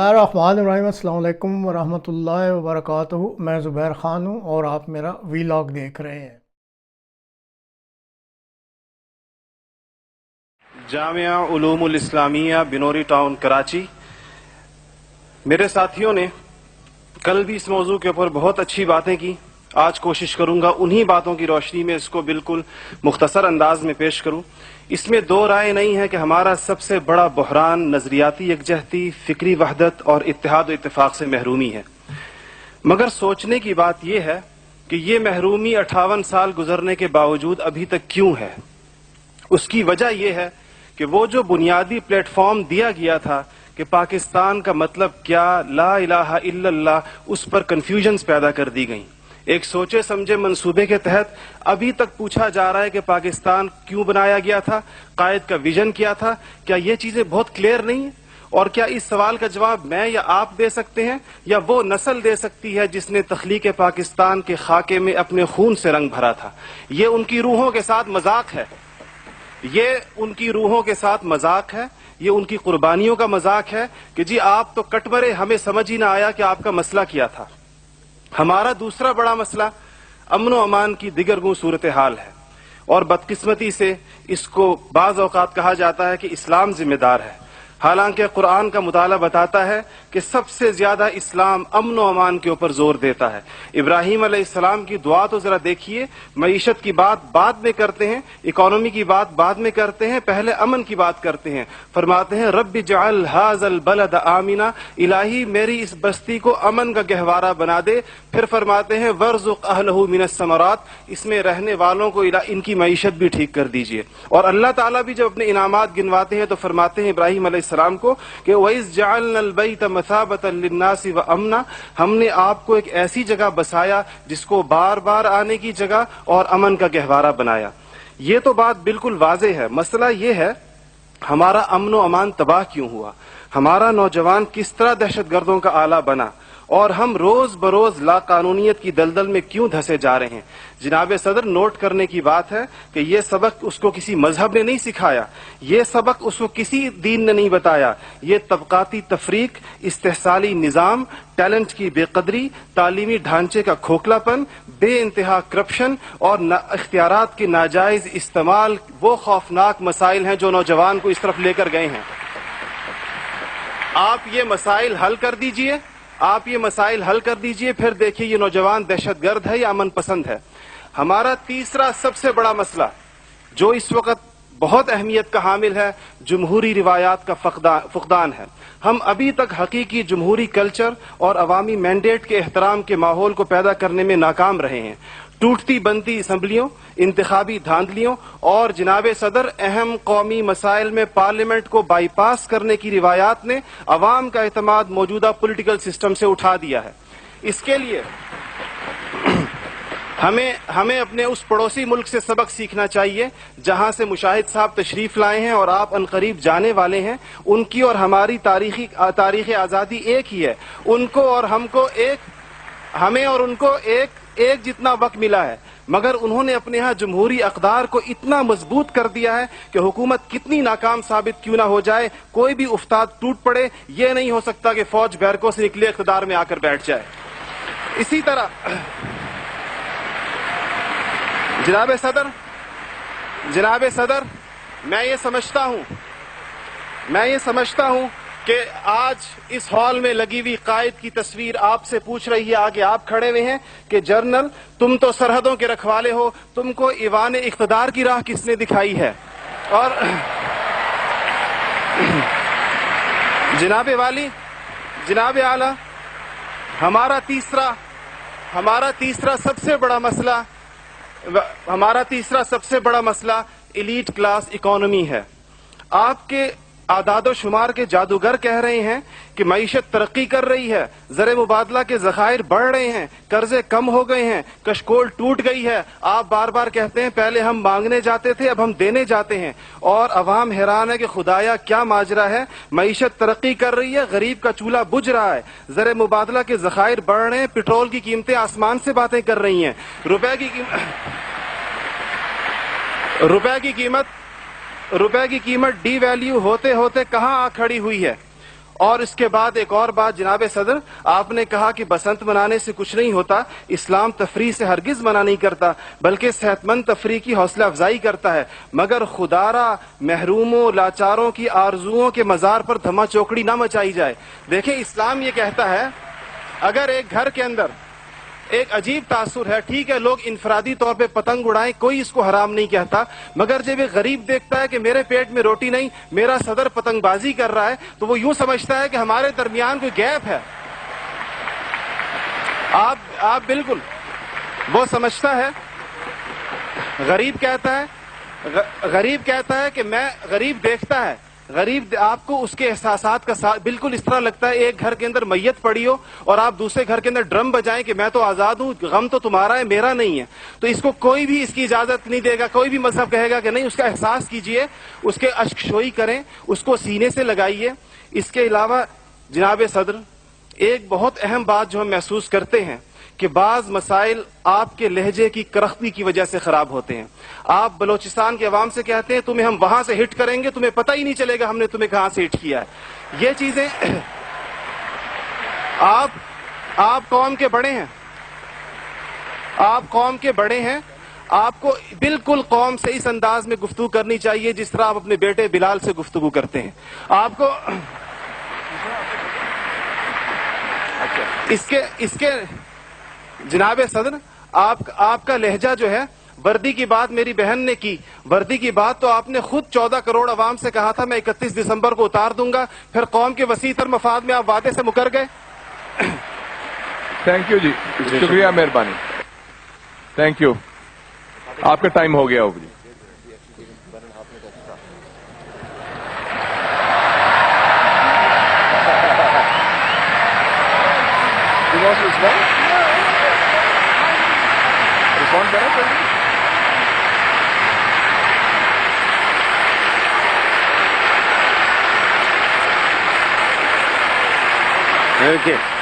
बिस्मिल्लाहिर्रहमानिर्रहीम। अस्सलाम वालेकुम वरहमतुल्लाहि वबरकातुहू। मैं ज़ुबैर ख़ान हूँ और आप मेरा वीलॉग देख रहे हैं। जामिया उलूमुल इस्लामिया बिनोरी टाउन कराची। मेरे साथियों ने कल भी इस मौजू के ऊपर बहुत अच्छी बातें की। आज कोशिश करूंगा उन्हीं बातों की रोशनी में इसको बिल्कुल मुख्तसर अंदाज में पेश करूं। इसमें दो राय नहीं है कि हमारा सबसे बड़ा बहरान नजरियाती यकजहती, फिक्री वहदत और इत्तेहाद व इत्तेफाक से महरूमी है। मगर सोचने की बात यह है कि ये महरूमी 58 साल गुजरने के बावजूद अभी तक क्यों है। उसकी वजह यह है कि वो जो बुनियादी प्लेटफॉर्म दिया गया था कि पाकिस्तान का मतलब क्या, ला इलाहा इल्लल्लाह, उस पर कंफ्यूजन्स पैदा कर दी गई। एक सोचे समझे मंसूबे के तहत अभी तक पूछा जा रहा है कि पाकिस्तान क्यों बनाया गया था, कायद का विजन क्या था। क्या ये चीजें बहुत क्लियर नहीं है? और क्या इस सवाल का जवाब मैं या आप दे सकते हैं या वो नस्ल दे सकती है जिसने तख्लीक पाकिस्तान के खाके में अपने खून से रंग भरा था? ये उनकी रूहों के साथ मजाक है, ये उनकी रूहों के साथ मजाक है, ये उनकी कुर्बानियों का मजाक है कि जी आप तो कट मरे, हमें समझ ही ना आया कि आपका मसला क्या था। हमारा दूसरा बड़ा मसला अमन व अमान की दिगरगू सूरत हाल है और बदकिस्मती से इसको बाज़ औक़ात कहा जाता है कि इस्लाम जिम्मेदार है। हालांकि कुरान का मुताला बताता है कि सबसे ज्यादा इस्लाम अमन व अमान के ऊपर जोर देता है। इब्राहीम अलैहिस्सलाम की दुआ तो जरा देखिए, मईशत की बात बाद में करते हैं, इकोनॉमी की बात बाद में करते हैं, पहले अमन की बात करते हैं। फरमाते हैं रब्बि जअल हाज़ल बलद आमिना, इलाही मेरी इस बस्ती को अमन का गहवारा बना दे। फिर फरमाते हैं वर्ज़ुक़ अहलहू मिनस समरात, इसमें रहने वालों को इनकी मईशत भी ठीक कर दीजिए। और अल्लाह ताला भी जब अपने इनामात गिनवाते हैं तो फरमाते हैं इब्राहीम अलैहिस्सलाम को कि वइज़ जअलनल बैत मसाबतन लिन्नासि व अमना, हमने आपको एक ऐसी जगह बसाया जिसको बार बार आने की जगह और अमन का गहवारा बनाया। ये तो बात बिल्कुल वाज़ेह है। मसला ये है हमारा अमन व अमान तबाह क्यों हुआ, हमारा नौजवान किस तरह दहशतगर्दों का आला बना और हम रोज बरोज लाकानूनियत की दलदल में क्यों धंसे जा रहे हैं। जनाब सदर, नोट करने की बात है कि यह सबक उसको किसी मजहब ने नहीं सिखाया, यह सबक उसको किसी दीन ने नहीं बताया। ये तबकाती तफरीक, इस्तेहसाली निज़ाम, टैलेंट की बेकदरी, तालीमी ढांचे का खोखलापन, बे इंतहा करप्शन और इख्तियारात के नाजायज इस्तेमाल वो खौफनाक मसाइल हैं जो नौजवान को इस तरफ लेकर गए हैं। आप ये मसाइल हल कर दीजिए, आप ये मसाइल हल कर दीजिए, फिर देखिए ये नौजवान दहशतगर्द है या अमन पसंद है। हमारा तीसरा सबसे बड़ा मसला जो इस वक्त बहुत अहमियत का हामिल है, जमहूरी रिवायात का फुकदान है। हम अभी तक हकीकी जमहूरी कल्चर और अवामी मैंडेट के एहतराम के माहौल को पैदा करने में नाकाम रहे हैं। टूटती बनती असम्बलियों, इंतखाबी धांधलियों और जनाब सदर अहम कौमी मसाइल में पार्लियामेंट को बाईपास करने की रिवायात ने अवाम का एतमाद मौजूदा पॉलिटिकल सिस्टम से उठा दिया है। इसके लिए हमें अपने उस पड़ोसी मुल्क से सबक सीखना चाहिए जहां से मुशाहिद साहब तशरीफ लाए हैं और आप अनकरीब जाने वाले हैं। उनकी और हमारी तारीख आज़ादी एक ही है। उनको और हमको हमें और उनको एक जितना वक्त मिला है, मगर उन्होंने अपने यहाँ जमहूरी अक़दार को इतना मजबूत कर दिया है कि हुकूमत कितनी नाकाम साबित क्यों ना हो जाए, कोई भी उस्ताद टूट पड़े, यह नहीं हो सकता कि फौज बैरकों से निकले इक़्तिदार में आकर बैठ जाए। इसी तरह जनाब सदर, मैं ये समझता हूं कि आज इस हॉल में लगी हुई कायद की तस्वीर आपसे पूछ रही है, आगे आप खड़े हुए हैं कि जनरल तुम तो सरहदों के रखवाले हो, तुमको ईवान इख्तिदार की राह किसने दिखाई है। और जनाब आला, हमारा तीसरा सबसे बड़ा मसला एलीट क्लास इकोनॉमी है। आपके आदादो शुमार के जादूगर कह रहे हैं कि मईशत तरक्की कर रही है, ज़र मुबादला के ज़खायर बढ़ रहे हैं, कर्जे कम हो गए हैं, कशकोल टूट गई है। आप बार बार कहते हैं पहले हम मांगने जाते थे, अब हम देने जाते हैं, और अवाम हैरान है कि खुदाया क्या माजरा है। मईशत तरक्की कर रही है, गरीब का चूल्हा बुझ रहा है, ज़र मुबादला के ज़खायर बढ़ रहे हैं, पेट्रोल की कीमतें आसमान से बातें कर रही हैं, रुपए की कीमत डी वैल्यू होते होते कहां आ खड़ी हुई है। اور اس کے بعد ایک اور بات جناب صدر، آپ نے کہا کہ بسنت منانے سے کچھ نہیں ہوتا، اسلام تفریح سے ہرگز منع نہیں کرتا بلکہ صحت مند تفریح کی حوصلہ افزائی کرتا ہے، مگر خدارا محروموں لاچاروں کی آرزوؤں کے مزار پر دھما چوکڑی نہ مچائی جائے۔ دیکھیں اسلام یہ کہتا ہے اگر ایک گھر کے اندر ایک عجیب تاثر ہے، ٹھیک ہے لوگ انفرادی طور پہ پتنگ اڑائیں، کوئی اس کو حرام نہیں کہتا، مگر جب ایک غریب دیکھتا ہے کہ میرے پیٹ میں روٹی نہیں، میرا صدر پتنگ بازی کر رہا ہے، تو وہ یوں سمجھتا ہے کہ ہمارے درمیان کوئی گیپ ہے۔ آپ بالکل وہ سمجھتا ہے، غریب کہتا ہے کہ میں، غریب دیکھتا ہے، غریب آپ کو اس کے احساسات کا بالکل اس طرح لگتا ہے ایک گھر کے اندر میت پڑی ہو اور آپ دوسرے گھر کے اندر ڈرم بجائیں کہ میں تو آزاد ہوں، غم تو تمہارا ہے میرا نہیں ہے، تو اس کو کوئی بھی اس کی اجازت نہیں دے گا، کوئی بھی مذہب کہے گا کہ نہیں، اس کا احساس کیجئے، اس کے اشک شوئی کریں، اس کو سینے سے لگائیے۔ اس کے علاوہ جناب صدر ایک بہت اہم بات جو ہم محسوس کرتے ہیں کہ بعض مسائل آپ کے لہجے کی کرختی کی وجہ سے خراب ہوتے ہیں۔ آپ بلوچستان کے عوام سے کہتے ہیں تمہیں ہم وہاں سے ہٹ کریں گے، تمہیں پتہ ہی نہیں چلے گا ہم نے تمہیں کہاں سے ہٹ کیا ہے۔ یہ چیزیں آپ قوم کے بڑے ہیں، آپ کو بالکل قوم سے اس انداز میں گفتگو کرنی چاہیے جس طرح آپ اپنے بیٹے بلال سے گفتگو کرتے ہیں۔ آپ کو اس کے جناب صدر آپ کا لہجہ جو ہے، وردی کی بات میری بہن نے کی، وردی کی بات تو آپ نے خود 14 کروڑ عوام سے کہا تھا میں 31 دسمبر کو اتار دوں گا، پھر قوم کے وسیع تر مفاد میں آپ وعدے سے مکر گئے۔ تھینک یو جی، شکریہ، مہربانی، تھینک یو، آپ کا ٹائم ہو گیا ہوگا جی۔ Okay.